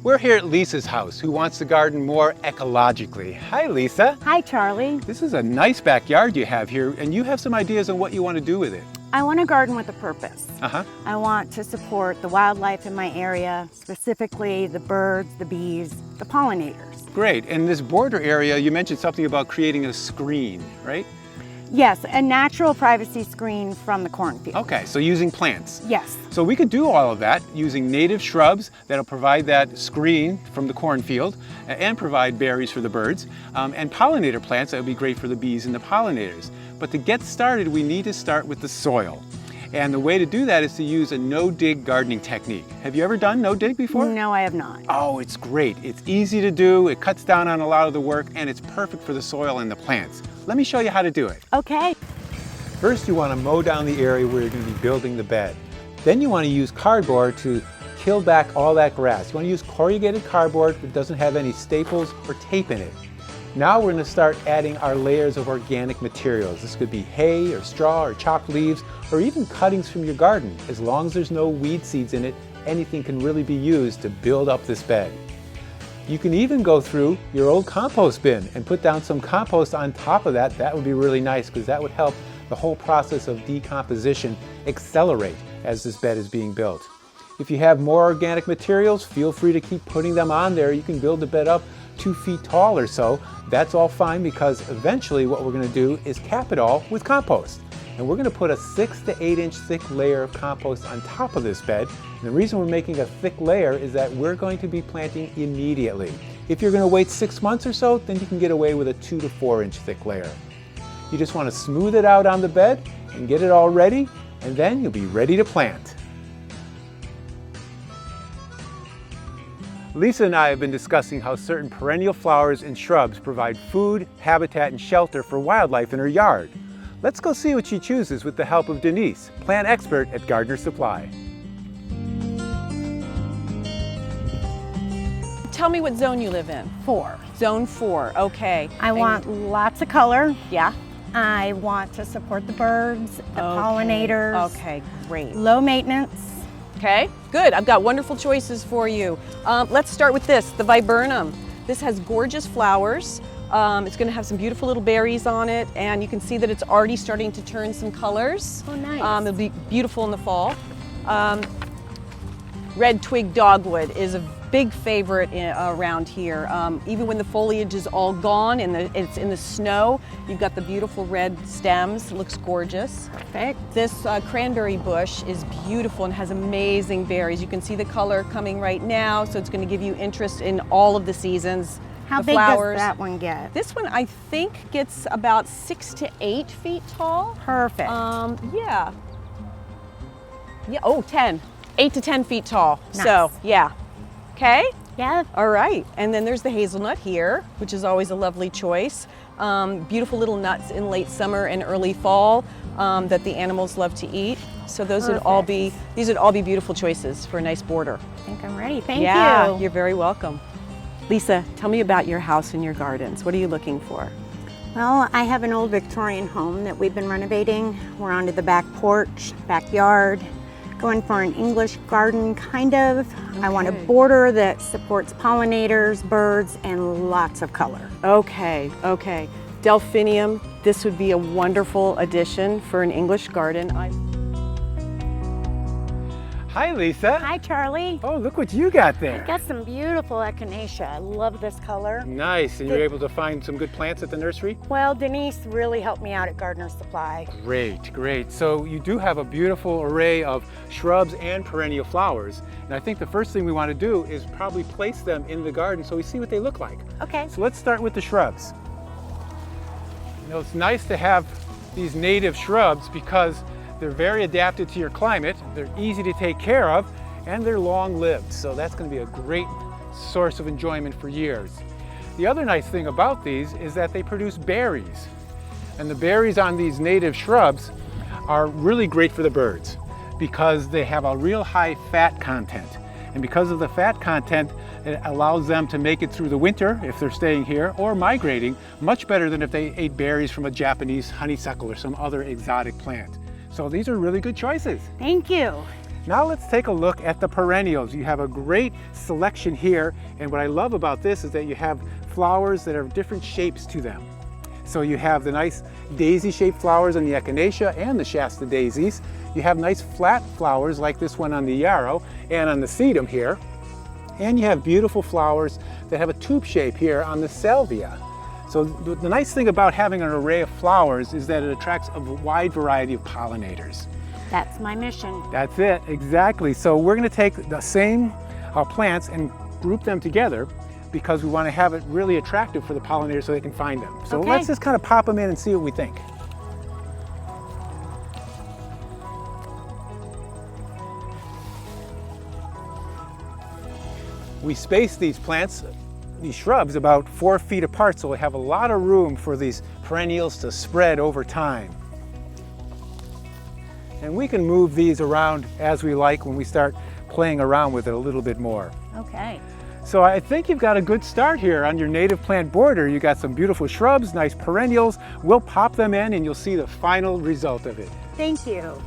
We're here at Lisa's house, who wants to garden more ecologically. Hi, Lisa. Hi, Charlie. This is a nice backyard you have here, and you have some ideas on what you want to do with it. I want to garden with a purpose. Uh-huh. I want to support the wildlife in my area, specifically the birds, the bees, the pollinators. Great. And this border area, you mentioned something about creating a screen, right? Yes, a natural privacy screen from the cornfield. Okay, so using plants. Yes. So we could do all of that using native shrubs that'll provide that screen from the cornfield and provide berries for the birds, and pollinator plants that would be great for the bees and the pollinators. But to get started, we need to start with the soil. And the way to do that is to use a no-dig gardening technique. Have you ever done no-dig before? No, I have not. Oh, it's great. It's easy to do, it cuts down on a lot of the work, and it's perfect for the soil and the plants. Let me show you how to do it. Okay. First, you want to mow down the area where you're going to be building the bed. Then you want to use cardboard to kill back all that grass. You want to use corrugated cardboard that doesn't have any staples or tape in it. Now we're going to start adding our layers of organic materials. This could be hay or straw or chopped leaves or even cuttings from your garden. As long as there's no weed seeds in it, anything can really be used to build up this bed. You can even go through your old compost bin and put down some compost on top of that. That would be really nice because that would help the whole process of decomposition accelerate as this bed is being built. If you have more organic materials, feel free to keep putting them on there. You can build the bed up 2 feet tall or so. That's all fine because eventually what we're going to do is cap it all with compost. And we're going to put a 6 to 8 inch thick layer of compost on top of this bed. And the reason we're making a thick layer is that we're going to be planting immediately. If you're going to wait 6 months or so, then you can get away with a 2 to 4 inch thick layer. You just want to smooth it out on the bed and get it all ready, and then you'll be ready to plant. Lisa and I have been discussing how certain perennial flowers and shrubs provide food, habitat, and shelter for wildlife in her yard. Let's go see what she chooses with the help of Denise, plant expert at Gardener Supply. Tell me what zone you live in. 4. Zone 4, okay. I want lots of color. Yeah? I want to support the birds, the pollinators. Okay, great. Low maintenance. Okay, good. I've got wonderful choices for you. Let's start with this, the viburnum. This has gorgeous flowers. It's going to have some beautiful little berries on it, and you can see that it's already starting to turn some colors. Oh, nice. It'll be beautiful in the fall. Red twig dogwood is a big favorite around here. Even when the foliage is all gone and it's in the snow, you've got the beautiful red stems. It looks gorgeous. Perfect. This cranberry bush is beautiful and has amazing berries. You can see the color coming right now, so it's going to give you interest in all of the seasons. How the big flowers. does that one get? This one I think gets about 6 to 8 feet tall. Perfect. Yeah. Yeah, oh, 10. 8 to 10 feet tall. Nice. So, yeah. Okay? Yeah. All right. And then there's the hazelnut here, which is always a lovely choice. Beautiful little nuts in late summer and early fall that the animals love to eat. So these would all be beautiful choices for a nice border. I think I'm ready. Thank Yeah, you. you're very welcome. Lisa, tell me about your house and your gardens. What are you looking for? Well, I have an old Victorian home that we've been renovating. We're onto the back porch, backyard, going for an English garden, kind of. I want a border that supports pollinators, birds, and lots of color. Okay, okay. Delphinium, this would be a wonderful addition for an English garden. Hi, Lisa. Hi, Charlie. Oh, look what you got there. Got some beautiful echinacea. I love this color. Nice. And you're able to find some good plants at the nursery? Well, Denise really helped me out at Gardener Supply. Great, great. So you do have a beautiful array of shrubs and perennial flowers. And I think the first thing we want to do is probably place them in the garden so we see what they look like. Okay. So let's start with the shrubs. You know, it's nice to have these native shrubs because they're very adapted to your climate, they're easy to take care of, and they're long-lived. So that's going to be a great source of enjoyment for years. The other nice thing about these is that they produce berries. And the berries on these native shrubs are really great for the birds because they have a real high fat content. And because of the fat content, it allows them to make it through the winter if they're staying here or migrating much better than if they ate berries from a Japanese honeysuckle or some other exotic plant. So these are really good choices. Thank you. Now let's take a look at the perennials. You have a great selection here, and what I love about this is that you have flowers that are different shapes to them. So you have the nice daisy-shaped flowers on the echinacea and the Shasta daisies. You have nice flat flowers like this one on the yarrow and on the sedum here. And you have beautiful flowers that have a tube shape here on the salvia. So the nice thing about having an array of flowers is that it attracts a wide variety of pollinators. That's my mission. That's it, exactly. So we're going to take the same plants and group them together because we want to have it really attractive for the pollinators so they can find them. So Okay. let's just kind of pop them in and see what we think. We space these plants, these shrubs, about 4 feet apart, so we have a lot of room for these perennials to spread over time. And we can move these around as we like when we start playing around with it a little bit more. Okay. So I think you've got a good start here on your native plant border. You got some beautiful shrubs, nice perennials. We'll pop them in and you'll see the final result of it. Thank you.